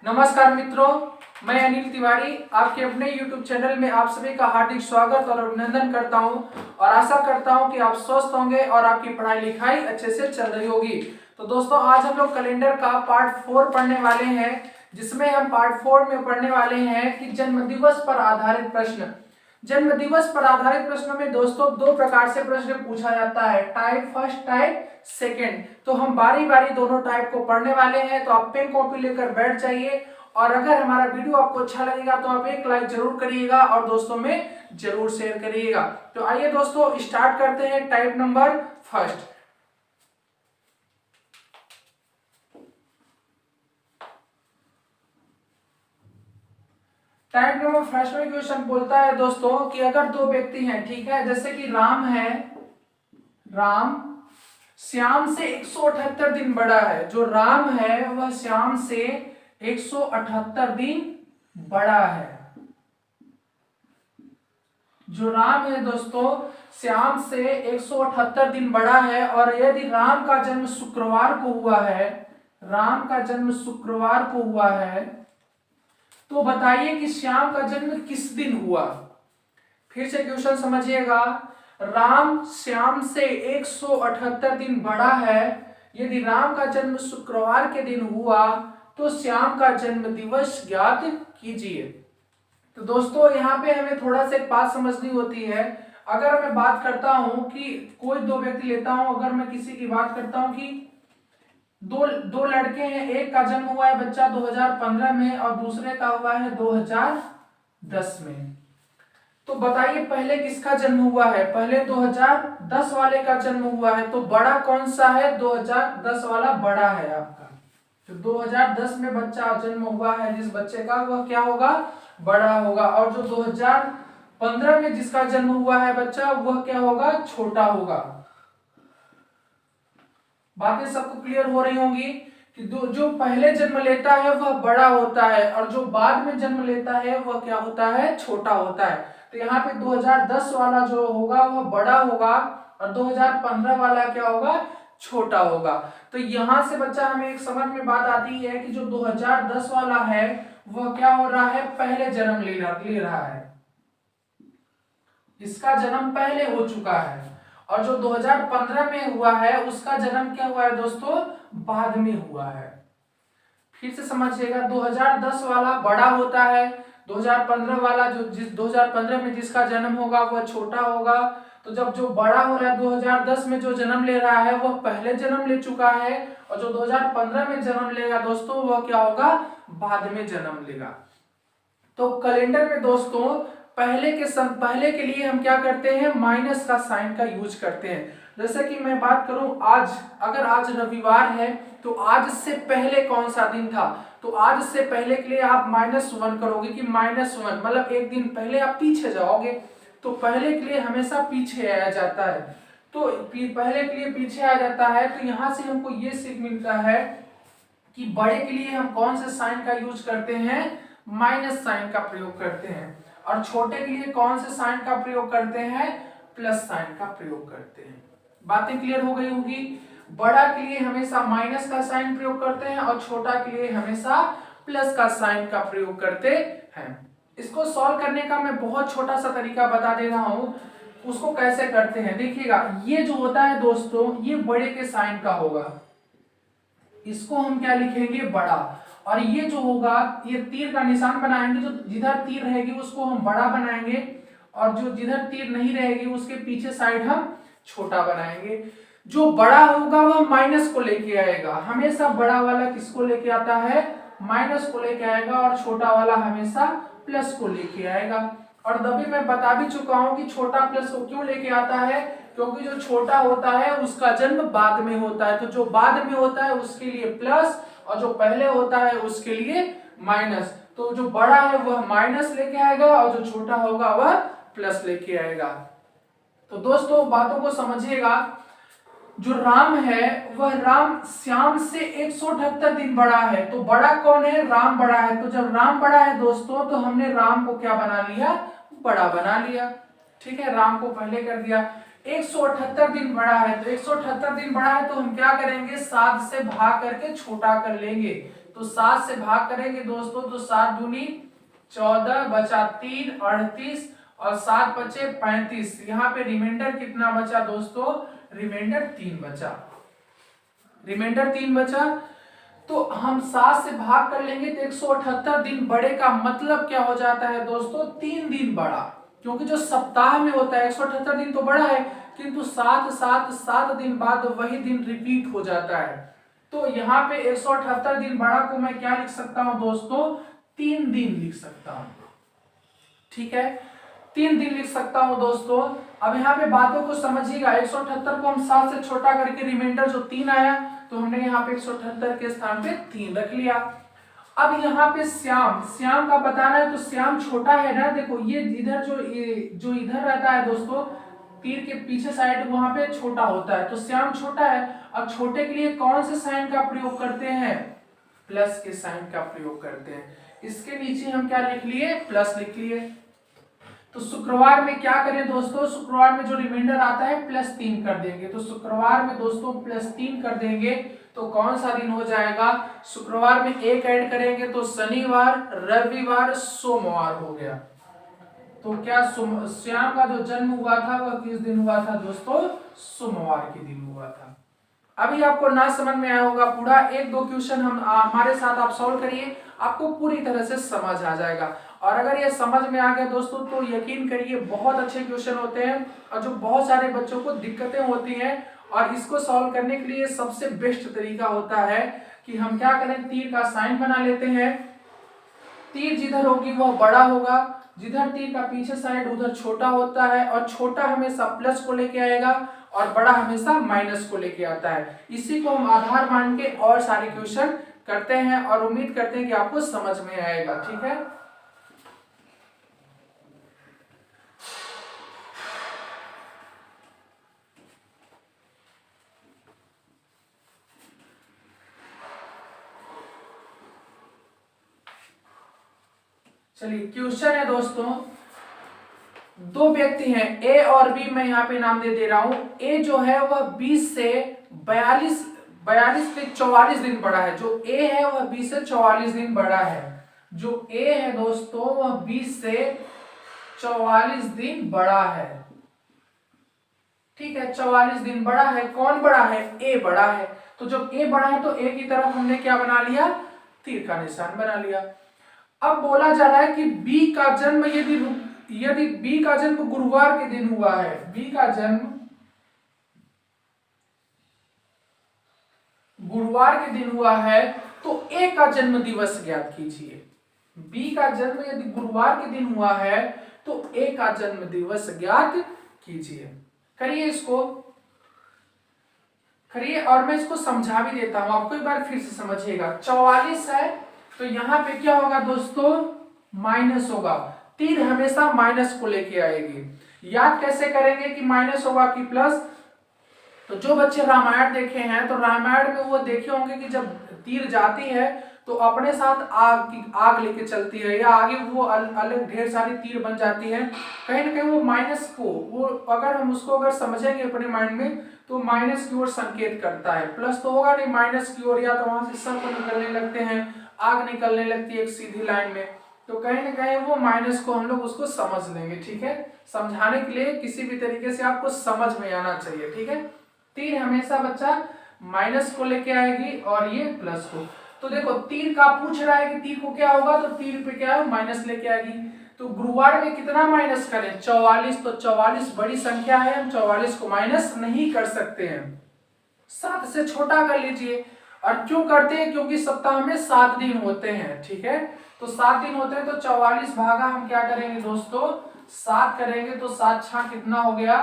नमस्कार मित्रों, मैं अनिल तिवारी आपके अपने YouTube चैनल में आप सभी का हार्दिक स्वागत और अभिनंदन करता हूं और आशा करता हूं कि आप स्वस्थ होंगे और आपकी पढ़ाई लिखाई अच्छे से चल रही होगी। तो दोस्तों, आज हम लोग कैलेंडर का पार्ट 4 पढ़ने वाले हैं, जिसमें हम पार्ट 4 में पढ़ने वाले हैं कि जन्म दिवस पर आधारित प्रश्न। जन्म दिवस पर आधारित प्रश्नों में दोस्तों दो प्रकार से प्रश्न पूछा जाता है, टाइप फर्स्ट, टाइप सेकंड। तो हम बारी बारी दोनों टाइप को पढ़ने वाले हैं, तो आप पेन कॉपी लेकर बैठ जाइए और अगर हमारा वीडियो आपको अच्छा लगेगा तो आप एक लाइक जरूर करिएगा और दोस्तों में जरूर शेयर करिएगा। तो आइए दोस्तों स्टार्ट करते हैं type number first. Type number first में क्वेश्चन बोलता है दोस्तों कि अगर दो व्यक्ति हैं, ठीक है, जैसे कि राम है, राम श्याम से 178 दिन बड़ा है। जो राम है वह श्याम से 178 दिन बड़ा है। जो राम है दोस्तों श्याम से 178 दिन बड़ा है और यदि राम का जन्म शुक्रवार को हुआ है, राम का जन्म शुक्रवार को हुआ है, तो बताइए कि श्याम का जन्म किस दिन हुआ। फिर से क्वेश्चन समझिएगा, राम श्याम से 178 दिन बड़ा है, यदि राम का जन्म शुक्रवार के दिन हुआ तो श्याम का जन्म दिवस ज्ञात कीजिए। तो दोस्तों यहाँ पे हमें थोड़ा सा एक बात समझनी होती है। अगर मैं बात करता हूं कि कोई दो व्यक्ति लेता हूं, अगर मैं किसी की बात करता हूं कि दो लड़के हैं, एक का जन्म हुआ है बच्चा 2015 में और दूसरे का हुआ है 2010 में, तो बताइए पहले किसका जन्म हुआ है। पहले 2010 वाले का जन्म हुआ है, तो बड़ा कौन सा है, 2010 वाला बड़ा है आपका। तो 2010 में बच्चा जन्म हुआ है जिस बच्चे का, वह क्या होगा, बड़ा होगा। और जो 2015 में जिसका जन्म हुआ है बच्चा, वह क्या होगा, छोटा होगा। बातें सबको क्लियर हो रही होंगी कि जो पहले जन्म लेता है वह बड़ा होता है और जो बाद में जन्म लेता है वह क्या होता है, छोटा होता है। तो यहाँ पे 2010 वाला जो होगा वह बड़ा होगा और 2015 वाला क्या होगा, छोटा होगा। तो यहां से बच्चा हमें एक समझ में बात आती है कि जो 2010 वाला है वह क्या हो रहा है, पहले जन्म ले रहा है, इसका जन्म पहले हो चुका है। और जो 2015 में हुआ है उसका जन्म क्या हुआ है दोस्तों, बाद में हुआ है। फिर से समझिएगा, 2010 वाला बड़ा होता है, 2015 वाला जो 2015 में जिसका जन्म होगा वह छोटा होगा। तो जब जो बड़ा हो रहा है 2010 में जो जन्म ले रहा है वह पहले जन्म ले चुका है और जो 2015 में जन्म लेगा दोस्तों वह क्या होगा, बाद में जन्म लेगा। तो कैलेंडर में दोस्तों पहले के लिए हम क्या करते हैं, माइनस का साइन का यूज करते हैं। जैसे कि मैं बात करूं आज, अगर आज रविवार है तो आज से पहले कौन सा दिन था, तो आज से पहले के लिए आप -1 करोगे कि -1 मतलब एक दिन पहले आप पीछे जाओगे। तो पहले के लिए हमेशा पीछे आया जाता है, तो पहले के लिए पीछे आ जाता है। तो यहां से हमको ये सीख मिलता है कि बड़े के लिए हम कौन से साइन का यूज करते हैं, माइनस साइन का प्रयोग करते हैं, और छोटे के लिए कौन से साइन का प्रयोग करते हैं, प्लस साइन का प्रयोग करते हैं। बातें क्लियर हो गई होगी। बड़ा के लिए हमेशा माइनस का साइन प्रयोग करते हैं और छोटा के लिए हमेशा प्लस का साइन का प्रयोग करते हैं। इसको सॉल्व करने का मैं बहुत छोटा सा तरीका बता दे रहा हूं, उसको कैसे करते हैं देखिएगा। ये जो होता है दोस्तों ये बड़े के साइन का होगा, इसको हम क्या लिखेंगे, बड़ा। और ये जो होगा ये तीर का निशान बनाएंगे, जो जिधर तीर रहेगी उसको हम बड़ा बनाएंगे और जो जिधर तीर नहीं रहेगी उसके पीछे साइड हम छोटा बनाएंगे। जो बड़ा होगा वह माइनस को लेके आएगा, हमेशा बड़ा वाला किसको लेके आता है, माइनस को लेके आएगा, और छोटा वाला हमेशा प्लस को लेके आएगा। और तभी मैं बता भी चुका हूं कि छोटा प्लस को क्यों लेके आता है, क्योंकि जो छोटा होता है उसका जन्म बाद में होता है। तो जो बाद में होता है उसके लिए प्लस और जो पहले होता है उसके लिए माइनस। तो जो बड़ा है वह माइनस लेके आएगा और जो छोटा होगा वह प्लस लेके आएगा। तो दोस्तों बातों को समझिएगा, जो राम है वह राम श्याम से 178 दिन बड़ा है, तो बड़ा कौन है, राम बड़ा है। तो जब राम बड़ा है दोस्तों तो हमने राम को क्या बना लिया, बड़ा बना लिया। ठीक है, राम को पहले कर दिया। 178 दिन बड़ा है, तो 178 दिन बड़ा है तो हम क्या करेंगे, 7 से भाग करके छोटा कर लेंगे। तो 7 से भाग करेंगे दोस्तों तो 7 दूनी 14 बचा 3 38 और 7 बचे 35। यहाँ पे रिमाइंडर कितना बचा दोस्तों, रिमाइंडर 3 बचा, रिमाइंडर 3 बचा। तो हम 7 से भाग कर लेंगे तो 178 दिन बड़े का मतलब क्या हो जाता है दोस्तों, 3 दिन बड़ा, क्योंकि जो सप्ताह में होता है 178 दिन तो बड़ा है, किंतु 7 दिन बाद वही दिन रिपीट हो जाता है। तो यहाँ पे 178 दिन बड़ा को मैं क्या लिख सकता हूं दोस्तों, 3 दिन लिख सकता हूं, ठीक है, 3 दिन लिख सकता हूं दोस्तों। अब यहाँ पे बातों को समझिएगा, 178 को हम 7 से छोटा करके रिमाइंडर जो 3 आया तो हमने यहाँ पे 178 के स्थान पे 3 रख लिया। अब यहाँ पे श्याम का बताना है, तो श्याम छोटा है ना, देखो ये इधर जो इधर रहता है दोस्तों तीर के पीछे साइड वहां पे छोटा होता है, तो श्याम छोटा है। अब छोटे के लिए कौन से साइन का प्रयोग करते हैं, प्लस के साइन का प्रयोग करते हैं। इसके नीचे हम क्या लिख लिए, प्लस लिख लिए। तो शुक्रवार में क्या करें दोस्तों, शुक्रवार में जो रिमाइंडर आता है +3 कर देंगे। तो शुक्रवार में दोस्तों +3 कर देंगे तो कौन सा दिन हो जाएगा, शुक्रवार में 1 ऐड करेंगे तो शनिवार, रविवार, सोमवार हो गया। तो क्या श्याम का जो जन्म हुआ था वह किस दिन हुआ था दोस्तों, सोमवार के दिन हुआ था। अभी आपको ना समझ में आया होगा पूरा, 1-2 क्वेश्चन हम हमारे साथ आप सॉल्व करिए, आपको पूरी तरह से समझ आ जाएगा। और अगर ये समझ में आ गया दोस्तों तो यकीन करिए बहुत अच्छे क्वेश्चन होते हैं और जो बहुत सारे बच्चों को दिक्कतें होती हैं, और इसको सॉल्व करने के लिए सबसे बेस्ट तरीका होता है कि हम क्या करें, तीर का साइन बना लेते हैं। तीर जिधर होगी वह बड़ा होगा, जिधर तीर का पीछे साइड उधर छोटा होता है, और छोटा हमेशा प्लस को लेके आएगा और बड़ा हमेशा माइनस को लेके आता है। इसी को हम आधार मान के और सारे क्वेश्चन करते हैं और उम्मीद करते हैं कि आपको समझ में आएगा, ठीक है। चलिए क्वेश्चन है दोस्तों, 2 व्यक्ति हैं ए और बी, मैं यहाँ पे नाम दे रहा हूं। ए जो है वह 20 से 42 से 44 दिन बड़ा है। जो ए है वह 20 से 44 दिन बड़ा है। जो ए है दोस्तों वह 20 से 44 दिन बड़ा है, ठीक है, 44 दिन बड़ा है। कौन बड़ा है, ए बड़ा है। तो जब ए बड़ा है तो ए की तरफ हमने क्या बना लिया, तीर का निशान बना लिया। अब बोला जा रहा है कि बी का जन्म यदि बी का जन्म गुरुवार के दिन हुआ है, बी का जन्म गुरुवार के दिन हुआ है तो ए का जन्म दिवस ज्ञात कीजिए। बी का जन्म यदि गुरुवार के दिन हुआ है तो ए का जन्म दिवस ज्ञात कीजिए। करिए इसको, करिए, और मैं इसको समझा भी देता हूं, आपको एक बार फिर से समझिएगा। 44 है तो यहाँ पे क्या होगा दोस्तों, माइनस होगा। तीर हमेशा माइनस को लेके आएगी। याद कैसे करेंगे कि माइनस होगा कि प्लस, तो जो बच्चे रामायण देखे हैं तो रामायण में वो देखे होंगे कि जब तीर जाती है तो अपने साथ आग लेके चलती है, या आगे वो अलग ढेर सारी तीर बन जाती है। कहीं ना कहीं वो माइनस को, वो अगर हम उसको अगर समझेंगे अपने माइंड में तो माइनस की ओर संकेत करता है। प्लस तो होगा नहीं, माइनस की ओर, या तो वहां से सर्प निकलने लगते हैं, आग निकलने लगती है एक सीधी लाइन में, तो कहीं ना कहीं वो माइनस को हम लोग उसको समझ लेंगे, ठीक है। समझाने के लिए किसी भी तरीके से आपको समझ में आना चाहिए, ठीक है। तीर हमेशा बच्चा माइनस को लेके आएगी और ये प्लस को। तो देखो तीर का पूछ रहा है कि तीर को क्या होगा, तो तीर पे क्या है, माइनस लेके आएगी। तो गुरुवार में कितना माइनस करें, 44, तो 44 बड़ी संख्या है, हम 44 को माइनस नहीं कर सकते हैं, 7 से छोटा कर लीजिए। और क्यों करते हैं, क्योंकि सप्ताह में 7 दिन होते हैं, ठीक है। तो 7 दिन होते हैं तो 44 भागा हम क्या करेंगे दोस्तों, 7 करेंगे तो 7 छा कितना हो गया,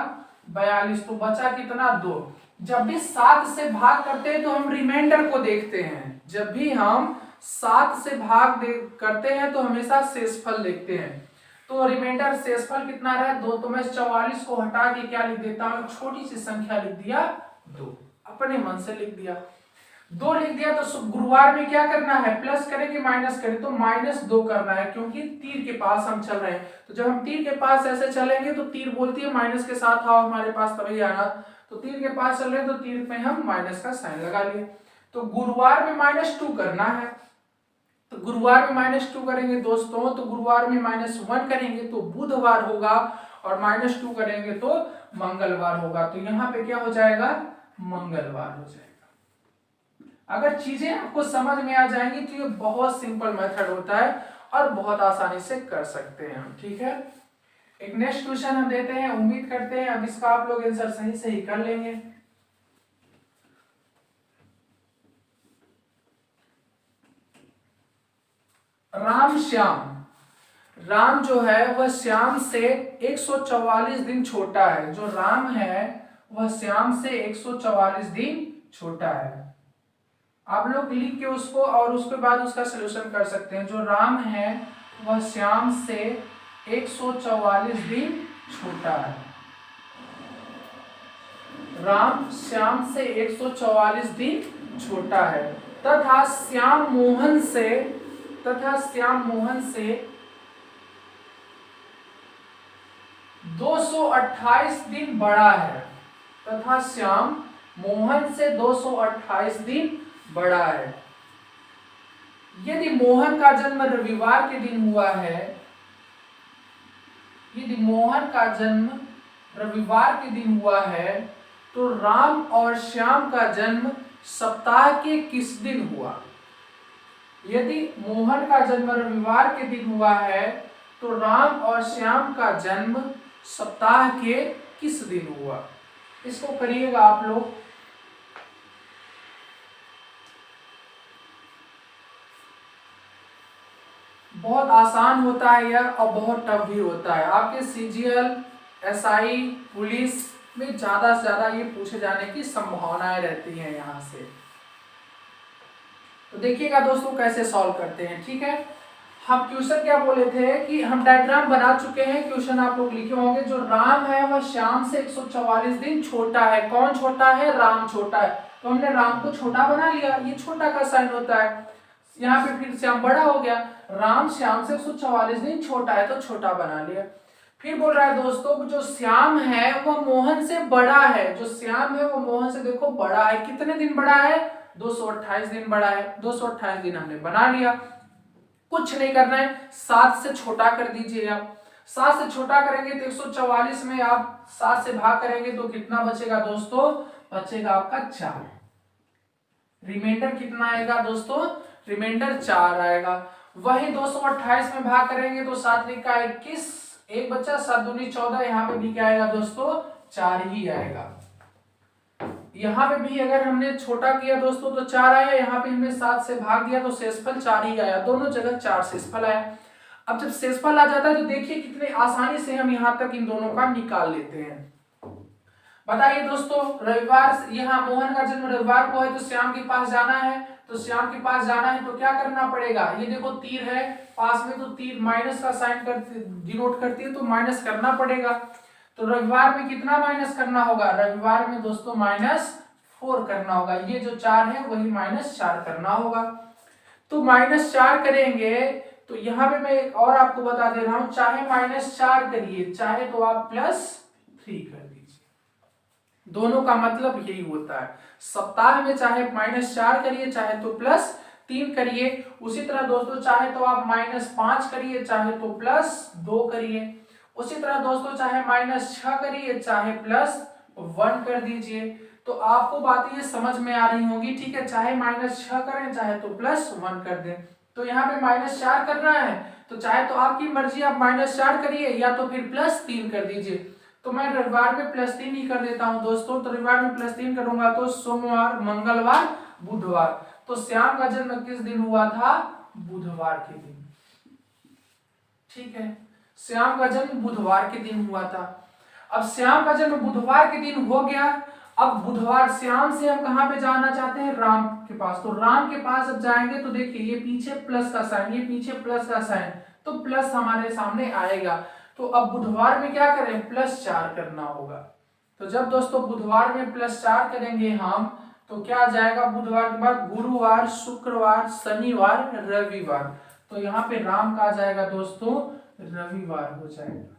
42। तो बचा कितना, 2। जब भी 7 से भाग करते हैं तो हम रिमाइंडर को देखते हैं। जब भी हम 7 से भाग करते हैं तो हमेशा शेषफल देखते हैं। तो रिमाइंडर शेषफल कितना रहा, 2। तो मैं 44 को हटा के क्या लिख देता हूं, छोटी सी संख्या लिख दिया, 2, अपने मन से लिख दिया। 2 लिख दिया तो गुरुवार में क्या करना है, प्लस करें कि माइनस करें, तो -2 करना है, क्योंकि तीर के पास हम चल रहे हैं। तो जब हम तीर के पास ऐसे चलेंगे तो तीर बोलती है माइनस के साथ आओ हमारे पास, तभी आना। तो तीर के पास चल रहे हैं तो तीर में हम माइनस का साइन लगा लिए। तो गुरुवार में -2 करना है, तो गुरुवार में -2 करेंगे दोस्तों, तो गुरुवार में -1 करेंगे तो बुधवार होगा, और -2 करेंगे तो मंगलवार होगा। तो यहाँ पे क्या हो जाएगा, मंगलवार हो जाएगा। अगर चीजें आपको समझ में आ जाएंगी तो ये बहुत सिंपल मेथड होता है और बहुत आसानी से कर सकते हैं हम, ठीक है। एक नेक्स्ट क्वेश्चन हम देते हैं, उम्मीद करते हैं अब इसका आप लोग आंसर सही से ही कर लेंगे। राम श्याम, राम जो है वह श्याम से 144 दिन छोटा है। जो राम है वह श्याम से 144 दिन छोटा है। आप लोग लिख के उसको और उसके बाद उसका सलूशन कर सकते हैं। जो राम है वह श्याम से 144 दिन छोटा है। राम श्याम से 144 दिन छोटा है, तथा श्याम मोहन से 228 दिन बड़ा है। तथा श्याम मोहन से 228 दिन बड़ा है। यदि मोहन का जन्म रविवार के दिन हुआ है, यदि मोहन का जन्म रविवार के दिन हुआ है, तो राम और श्याम का जन्म सप्ताह के किस दिन हुआ। यदि मोहन का जन्म रविवार के दिन हुआ है तो राम और श्याम का जन्म सप्ताह के किस दिन हुआ। इसको करिएगा आप लोग। बहुत आसान होता है यह और बहुत टफ भी होता है। आपके सीजीएल, एसआई, पुलिस में ज्यादा से ज्यादा ये पूछे जाने की संभावनाएं रहती हैं यहाँ से। तो देखिएगा दोस्तों कैसे सॉल्व करते हैं, ठीक है। हम क्वेश्चन क्या बोले थे कि हम डायग्राम बना चुके हैं, क्वेश्चन आप लोग लिखे होंगे। जो राम है वह श्याम से 144 दिन छोटा है। कौन छोटा है, राम छोटा है, तो हमने राम को छोटा बना लिया, ये छोटा का साइन होता है। यहाँ पे फिर श्याम बड़ा हो गया, राम श्याम से 144 दिन छोटा है तो छोटा बना लिया। फिर बोल रहा है दोस्तों जो श्याम है वह मोहन से बड़ा है। जो श्याम है वो मोहन से देखो बड़ा है। कितने दिन बड़ा है, 228 दिन बड़ा है। 228 दिन हमने बना लिया। कुछ नहीं करना है, 7 से छोटा कर दीजिए आप। 7 से छोटा करेंगे तो 144 में आप 7 से भाग करेंगे तो कितना बचेगा दोस्तों, बचेगा आपका 4। रिमाइंडर कितना आएगा दोस्तों, रिमाइंडर 4 आएगा। वही 228 में भाग करेंगे तो 7 का 21, एक बच्चा 7 दूनी 14, यहाँ पे भी क्या आएगा दोस्तों, 4 ही आएगा। यहाँ पे भी अगर हमने छोटा किया दोस्तों तो 4 आया, यहाँ पे हमने 7 से भाग दिया तो शेषफल 4 ही आया। दोनों जगह 4 शेषफल आया। अब जब शेषफल आ जाता है तो देखिए कितने आसानी से हम यहाँ तक इन दोनों का निकाल लेते हैं। बताइए दोस्तों, रविवार, यहाँ मोहन का जन्म रविवार को है तो श्याम के पास जाना है, तो श्याम के पास जाना है तो क्या करना पड़ेगा, ये देखो तीर है पास में, तो तीर माइनस का साइन डिनोट करती है तो माइनस करना पड़ेगा। तो रविवार में कितना माइनस करना होगा, रविवार में दोस्तों -4 करना होगा। ये जो 4 है वही -4 करना होगा। तो -4 करेंगे तो यहाँ पे मैं एक और आपको बता दे रहा हूं, चाहे -4 करिए चाहे तो आप +3 कर दीजिए। दोनों का मतलब यही होता है। सप्ताह में चाहे -4 करिए चाहे तो +3 करिए। उसी तरह दोस्तों चाहे तो आप -5 करिए चाहे तो +2 करिए। उसी तरह दोस्तों चाहे -6 करिए चाहे +1 कर दीजिए। तो आपको बात ये समझ में आ रही होगी, ठीक है। चाहे -6 करें चाहे तो +1 कर दें। तो यहाँ पे -4 करना है तो चाहे तो आपकी मर्जी, आप -4 करिए या तो फिर +3 कर दीजिए। तो मैं रविवार में +3 ही कर देता हूं दोस्तों। तो रविवार में +3 करूंगा तो सोमवार, मंगलवार, बुधवार। तो श्याम का जन्म किस दिन हुआ था, बुधवार के दिन, ठीक है। श्याम का जन्म बुधवार के दिन हुआ था। अब श्याम का जन्म बुधवार के दिन हो गया। अब बुधवार, श्याम से हम कहां पे जाना चाहते हैं, राम के पास। तो राम के पास अब जाएंगे तो देखिए ये पीछे प्लस का साइन, ये पीछे प्लस का साइन, तो प्लस हमारे सामने आएगा। तो अब बुधवार में क्या करें, +4 करना होगा। तो जब दोस्तों बुधवार में +4 करेंगे हम तो क्या आ जाएगा बुधवार के बाद गुरुवार, शुक्रवार, शनिवार, रविवार। तो यहाँ पे राम का आ जाएगा दोस्तों रविवार हो जाएगा।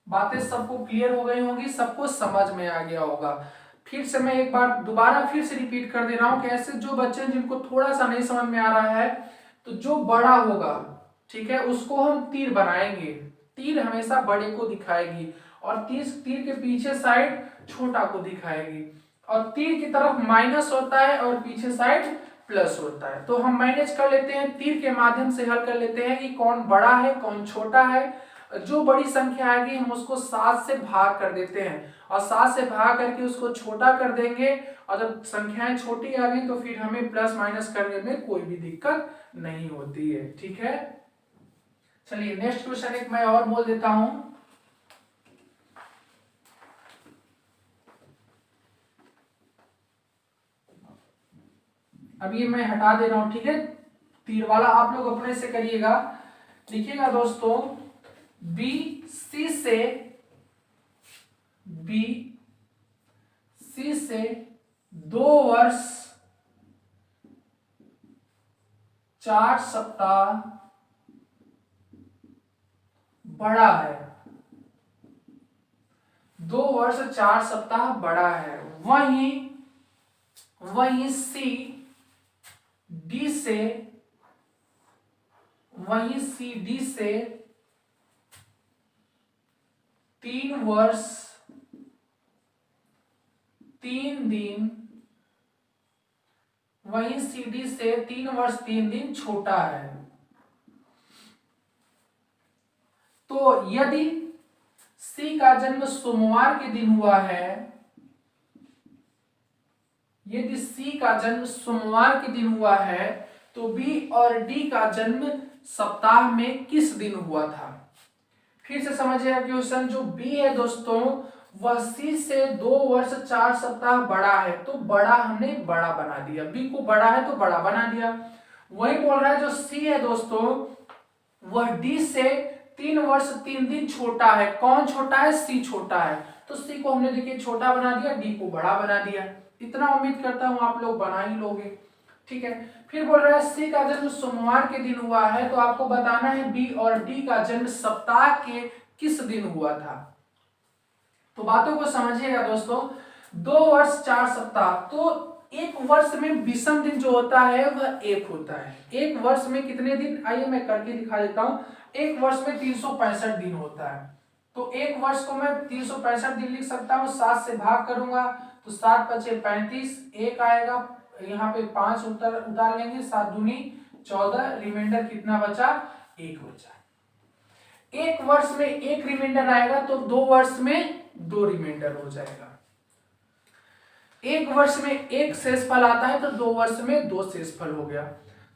बातें सबको क्लियर हो गई होंगी, सबको समझ में आ गया होगा। फिर से मैं एक बार दोबारा फिर से रिपीट कर दे रहा हूं कि ऐसे जो बच्चे जिनको थोड़ा सा नहीं समझ में आ रहा है, तो जो बड़ा होगा ठीक है उसको हम तीर बनाएंगे, तीर हमेशा बड़े को दिखाएगी और तीर के पीछे साइड छोटा को दिखाएगी, और तीर की तरफ माइनस होता है और पीछे साइड प्लस होता है। तो हम मैनेज कर लेते हैं, तीर के माध्यम से हल कर लेते हैं कि कौन बड़ा है कौन छोटा है। जो बड़ी संख्या आएगी हम उसको 7 से भाग कर देते हैं और 7 से भाग करके उसको छोटा कर देंगे, और जब संख्याएं छोटी आ गई तो फिर हमें प्लस माइनस करने में कोई भी दिक्कत नहीं होती है। ठीक है, चलिए नेक्स्ट क्वेश्चन एक मैं और बोल देता हूं। अब ये मैं हटा दे रहा हूं, ठीक है, तीर वाला आप लोग अपने से करिएगा। लिखिएगा दोस्तों बी सी से 2 वर्ष 4 सप्ताह बड़ा है, 2 वर्ष 4 सप्ताह बड़ा है। वहीं सी डी से 3 वर्ष 3 दिन, वहीं CD से 3 वर्ष 3 दिन छोटा है। तो यदि C का जन्म सोमवार के दिन हुआ है, यदि C का जन्म सोमवार के दिन हुआ है तो B और D का जन्म सप्ताह में किस दिन हुआ था। फिर से समझिएगा क्वेश्चन, जो B है दोस्तों वह C से 2 वर्ष 4 सप्ताह बड़ा है, तो बड़ा हमने बड़ा बना दिया, B को बड़ा है तो बड़ा बना दिया। वही बोल रहा है जो C है दोस्तों वह D से 3 वर्ष 3 दिन छोटा है। कौन छोटा है? C छोटा है, तो C को हमने देखिए छोटा बना दिया, D को बड़ा बना दिया। इतना उम्मीद करता हूं आप लोग बना ही लोगे। ठीक है, फिर बोल रहा है C का जन्म सोमवार के दिन हुआ है, तो आपको बताना है B और D का जन्म सप्ताह के किस दिन हुआ था। तो बातों को समझिएगा दोस्तों, 2 वर्ष 4 सप्ताह, तो एक वर्ष में विषम दिन जो होता है वह 1 होता है। एक वर्ष में कितने दिन, आइए मैं करके दिखा देता हूं। एक वर्ष में 365 दिन होता है, तो एक वर्ष को मैं 365 दिन लिख सकता हूँ। 7 से भाग करूंगा तो 7 × 5 = 35, 1 आएगा, यहाँ पे 5 उतार लेंगे, 7 दूनी 14, रिमाइंडर कितना बचा? 1 बचा। एक वर्ष में 1 रिमाइंडर आएगा तो 2 वर्ष में 2 रिमाइंडर हो जाएगा। एक वर्ष में 1 शेषफल आता है तो 2 वर्ष में 2 शेषफल हो गया।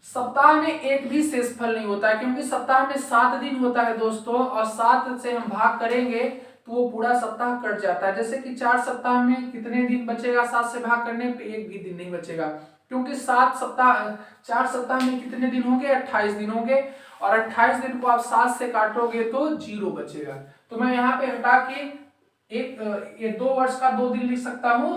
सप्ताह में एक भी शेषफल नहीं होता है, क्योंकि सप्ताह में 7 दिन होता है दोस्तों, और 7 से हम भाग करेंगे तो वो पूरा सप्ताह कट जाता है। जैसे कि 4 सप्ताह में कितने दिन बचेगा? 7 से भाग करने पे 1 भी दिन नहीं बचेगा, क्योंकि 4 सप्ताह में कितने दिन होंगे? 28 दिन होंगे, और 28 दिन को आप 7 से काटोगे तो 0 बचेगा। तो मैं यहाँ पे हटा के ये 2 वर्ष का 2 दिन लिख सकता हूँ।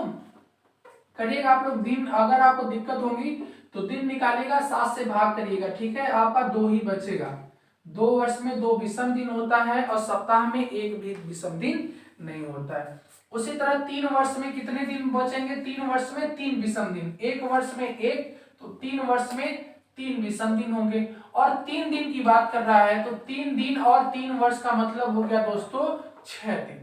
करिएगा आप लोग दिन, अगर आपको दिक्कत होगी तो दिन निकालिएगा, 7 से भाग करिएगा। ठीक है, आपका 2 ही बचेगा। 2 वर्ष में 2 विषम दिन होता है और सप्ताह में 1 भी विषम दिन नहीं होता है। उसी तरह 3 वर्ष में कितने दिन बचेंगे? 3 वर्ष में 3 विषम दिन, 1 वर्ष में 1, तो 3 वर्ष में 3 विषम दिन होंगे। और 3 दिन की बात कर रहा है तो 3 दिन और 3 वर्ष का मतलब हो गया दोस्तों 6 दिन।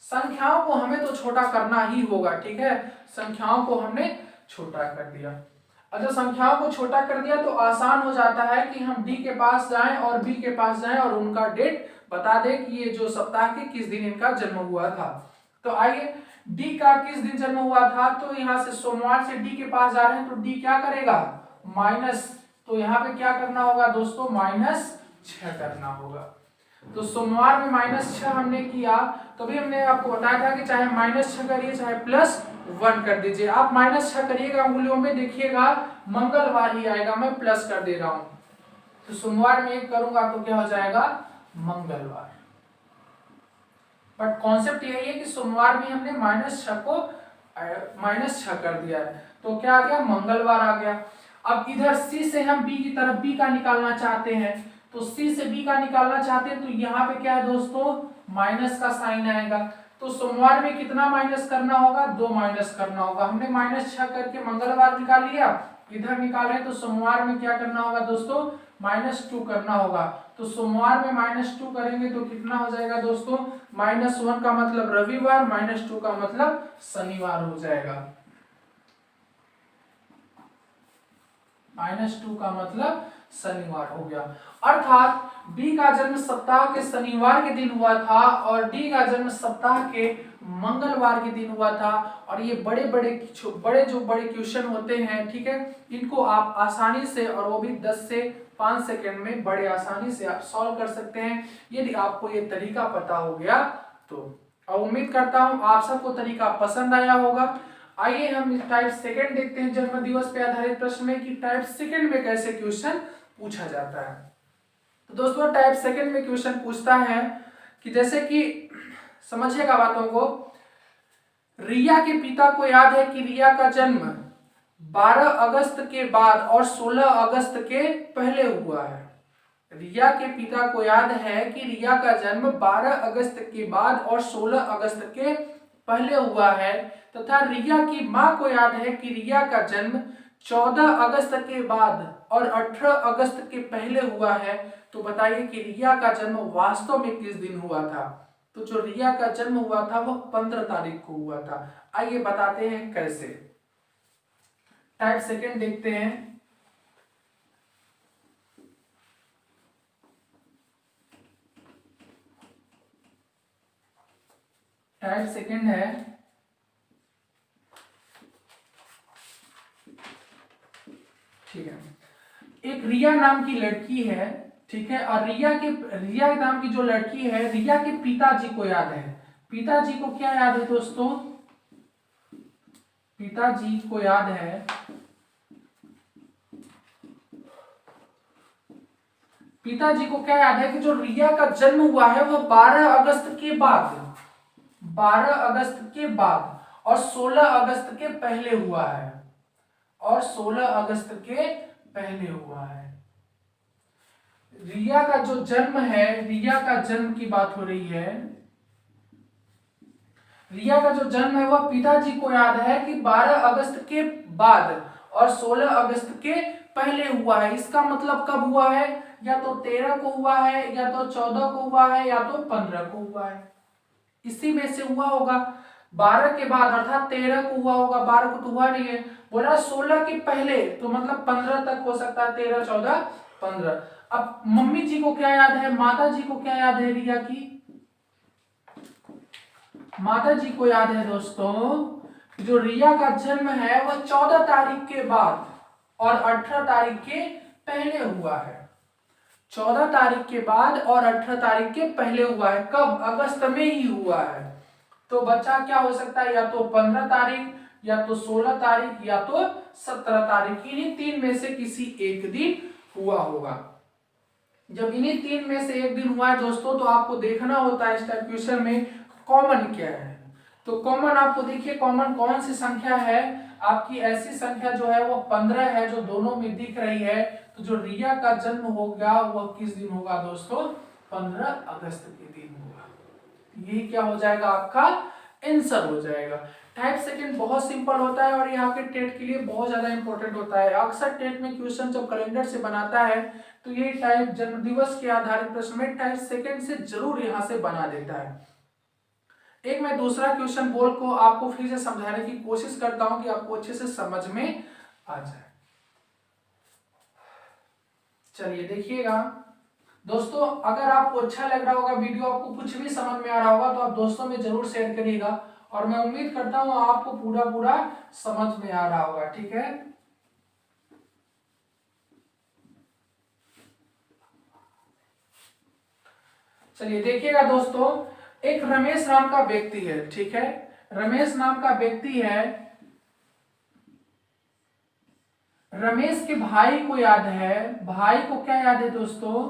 संख्याओं को हमें तो छोटा करना ही होगा। ठीक है, संख्याओं को हमने छोटा कर दिया। और जब संख्याओं को छोटा कर दिया तो आसान हो जाता है कि हम D के पास जाएं और B के पास जाएं और उनका डेट बता दें कि ये जो सप्ताह के किस दिन इनका जन्म हुआ था। तो आइए, D का किस दिन जन्म हुआ था, तो यहाँ से सोमवार से D के पास जा रहे हैं तो D क्या करेगा? माइनस, तो यहाँ पे क्या करना होगा दोस्तों? -6 करना होगा। तो सोमवार में -6 हमने किया, तो भी हमने आपको बताया था कि चाहे -6 करिए चाहे +1 कर दीजिए। आप -6 करिएगा, उंगलियों में देखिएगा मंगलवार ही आएगा, मैं प्लस कर दे रहा हूं। तो सोमवार में 1 करूंगा तो क्या हो जाएगा? मंगलवार। बट कॉन्सेप्ट यही है कि सोमवार में हमने -6 को -6 कर दिया है, तो क्या आ गया, मंगलवार आ गया। अब इधर सी से हम बी की तरफ बी का निकालना चाहते हैं, तो सी से बी का निकालना चाहते हैं, तो यहाँ पे क्या है दोस्तों, माइनस का साइन आएगा। तो सोमवार में कितना माइनस करना होगा, 2 माइनस करना होगा। हमने -6 करके मंगलवार निकाल लिया, इधर निकाले तो सोमवार में क्या करना होगा दोस्तों, -2 करना होगा। तो सोमवार में -2 करेंगे तो कितना हो जाएगा दोस्तों, -1 का मतलब रविवार, -2 का मतलब शनिवार हो जाएगा। -2 का मतलब शनिवार हो गया। अर्थात बी का जन्म सप्ताह के शनिवार के दिन हुआ था और डी का जन्म सप्ताह के मंगलवार के दिन हुआ था। और ये बड़े जो बड़े क्वेश्चन होते हैं, ठीक है, इनको आप आसानी से, और वो भी 10 से 5 सेकंड में बड़े आसानी से आप सॉल्व कर सकते हैं, यदि आपको ये तरीका पता हो गया तो। और उम्मीद करता हूं आप सबको तरीका पसंद आया होगा। आइए हम टाइप सेकंड देखते हैं जन्म दिवस पे आधारित प्रश्न में कि टाइप सेकंड में कैसे क्वेश्चन पूछा जाता है। तो दोस्तों टाइप सेकंड में क्वेश्चन पूछता है कि जैसे कि समझिएगा बातों को, रिया के पिता को याद है कि रिया का जन्म 12 अगस्त के बाद और 16 अगस्त के पहले हुआ है। रिया के पिता को याद है कि रिया का जन्म 12 अगस्त के बाद और 16 अगस्त के पहले हुआ है, तथा रिया की मां को याद है कि रिया का जन्म 14 अगस्त के बाद और 18 अगस्त के पहले हुआ है। तो बताइए कि रिया का जन्म वास्तव में किस दिन हुआ था। तो जो रिया का जन्म हुआ था वह 15 तारीख को हुआ था। आइए बताते हैं कैसे। टाइप सेकंड देखते हैं। टाइप सेकंड है, ठीक है, एक रिया नाम की लड़की है, ठीक है, और रिया नाम की जो लड़की है, रिया के पिताजी को याद है। पिताजी को क्या याद है दोस्तों, पिताजी को याद है, पिताजी को क्या याद है कि जो रिया का जन्म हुआ है वह 12 अगस्त के बाद, 12 अगस्त के बाद और 16 अगस्त के पहले हुआ है, और 16 अगस्त के पहले हुआ है। रिया का जो जन्म है, रिया का जन्म की बात हो रही है, रिया का जो जन्म है वह पिताजी को याद है कि 12 अगस्त के बाद और 16 अगस्त के पहले हुआ है। इसका मतलब कब हुआ है, या तो 13 को हुआ है, या तो 14 को हुआ है, या तो 15 को हुआ है, इसी में से हुआ होगा। 12 के बाद अर्थात 13 को हुआ होगा, 12 को तो हुआ नहीं है। बोला 16 के पहले, तो मतलब 15 तक हो सकता है, 13, 14, 15। अब मम्मी जी को क्या याद है, माता जी को क्या याद है, रिया की माता जी को याद है दोस्तों, जो रिया का जन्म है वह 14 तारीख के बाद और 18 तारीख के पहले हुआ है। 14 तारीख के बाद और 18 तारीख के पहले हुआ है। कब, अगस्त में ही हुआ है। तो बच्चा क्या हो सकता है, या तो 15 तारीख, या तो 16 तारीख, या तो 17 तारीख, इन्हीं 3 में से किसी एक दिन हुआ होगा। जब इन्हीं 3 में से एक दिन हुआ है दोस्तों, तो आपको देखना होता है इस टाइप क्वेश्चन में कॉमन क्या है। तो कॉमन आपको देखिए, कॉमन कौन सी संख्या है आपकी, ऐसी संख्या जो है वो 15 है, जो दोनों में दिख रही है। तो जो रिया का जन्म होगा वह किस दिन होगा दोस्तों, 15 अगस्त के दिन होगा। यही क्या हो जाएगा, आपका आंसर हो जाएगा। टाइप सेकंड बहुत सिंपल होता है और ये आपके टेट के लिए बहुत ज्यादा इंपॉर्टेंट होता है। अक्सर टेट में क्वेश्चन जब कैलेंडर से बनाता है तो ये टाइप जन्म दिवस के आधारित प्रश्न में टाइप सेकंड से जरूर यहां से बना देता है। एक मैं दूसरा क्वेश्चन बोल को आपको फिर से समझाने की कोशिश करता हूं कि आपको अच्छे से समझ में आ जाए। चलिए देखिएगा दोस्तों, अगर आपको अच्छा लग रहा होगा वीडियो, आपको कुछ भी समझ में आ रहा होगा, तो आप दोस्तों में जरूर शेयर करिएगा, और मैं उम्मीद करता हूं आपको पूरा समझ में आ रहा होगा, ठीक है। चलिए देखिएगा दोस्तों, एक रमेश नाम का व्यक्ति है, ठीक है, रमेश नाम का व्यक्ति है। रमेश के भाई को याद है, भाई को क्या याद है दोस्तों,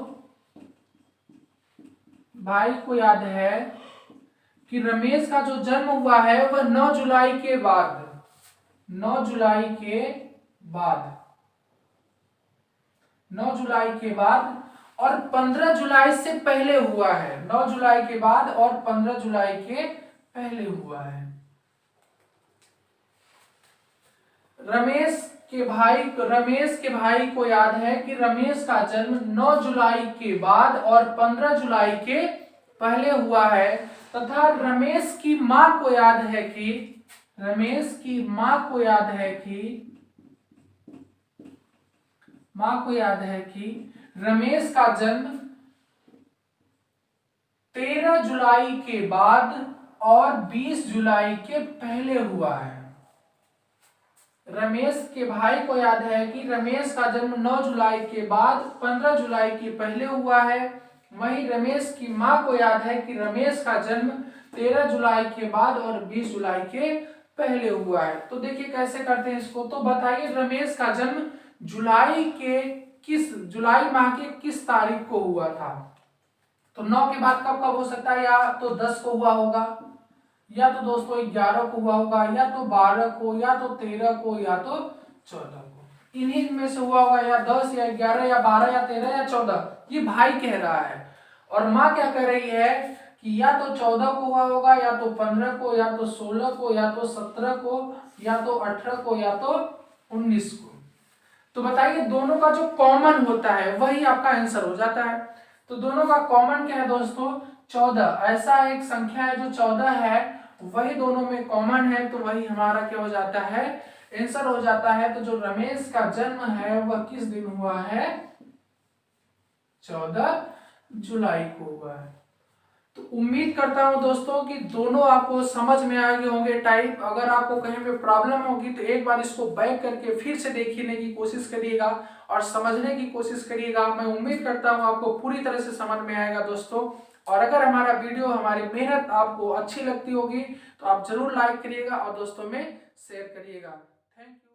भाई को याद है कि रमेश का जो जन्म हुआ है वह 9 जुलाई के बाद, 9 जुलाई के बाद, 9 जुलाई के बाद और 15 जुलाई से पहले हुआ है। 9 जुलाई के बाद और 15 जुलाई के पहले हुआ है। रमेश के भाई को याद है कि रमेश का जन्म 9 जुलाई के बाद और 15 जुलाई के पहले हुआ है, तथा रमेश की मां को याद है कि रमेश का जन्म 13 जुलाई के बाद और 20 जुलाई के पहले हुआ है। रमेश के भाई को याद है कि रमेश का जन्म 9 जुलाई के बाद 15 जुलाई के पहले हुआ है। वहीं रमेश की मां को याद है कि रमेश का जन्म 13 जुलाई के बाद और 20 जुलाई के पहले हुआ है। तो देखिए कैसे करते हैं इसको। तो बताइए रमेश का जन्म जुलाई माह के किस तारीख को हुआ था। तो 9 के बाद कब कब हो सकता है, या तो 10 को हुआ होगा, या तो दोस्तों 11 को हुआ होगा, या तो 12 को, या तो 13 को, या तो 14 को। इन्हीं में से हुआ होगा, या 10 या 11 या 12 या 13 या 14। ये भाई कह रहा है और माँ क्या कह रही है कि या तो 14 को हुआ होगा, या तो 15 को, या तो 16 को, या तो 17 को, या तो 18 को, या तो 19 को। तो बताइए दोनों का जो कॉमन होता है वही आपका आंसर हो जाता है। तो दोनों का कॉमन क्या है दोस्तों, 14। ऐसा एक संख्या है जो 14 है, वही दोनों में कॉमन है, तो वही हमारा क्या हो जाता है, आंसर हो जाता है। तो जो रमेश का जन्म है वह किस दिन हुआ है, 14 जुलाई को हुआ है। तो उम्मीद करता हूं दोस्तों कि दोनों आपको समझ में आ गए होंगे टाइप। अगर आपको कहीं पे प्रॉब्लम होगी तो एक बार इसको बैक करके फिर से देखने की कोशिश करिएगा और समझने की कोशिश करिएगा। मैं उम्मीद करता हूं आपको पूरी तरह से समझ में आएगा दोस्तों। और अगर हमारा वीडियो, हमारी मेहनत आपको अच्छी लगती होगी तो आप जरूर लाइक करिएगा और दोस्तों में शेयर करिएगा। Thank you.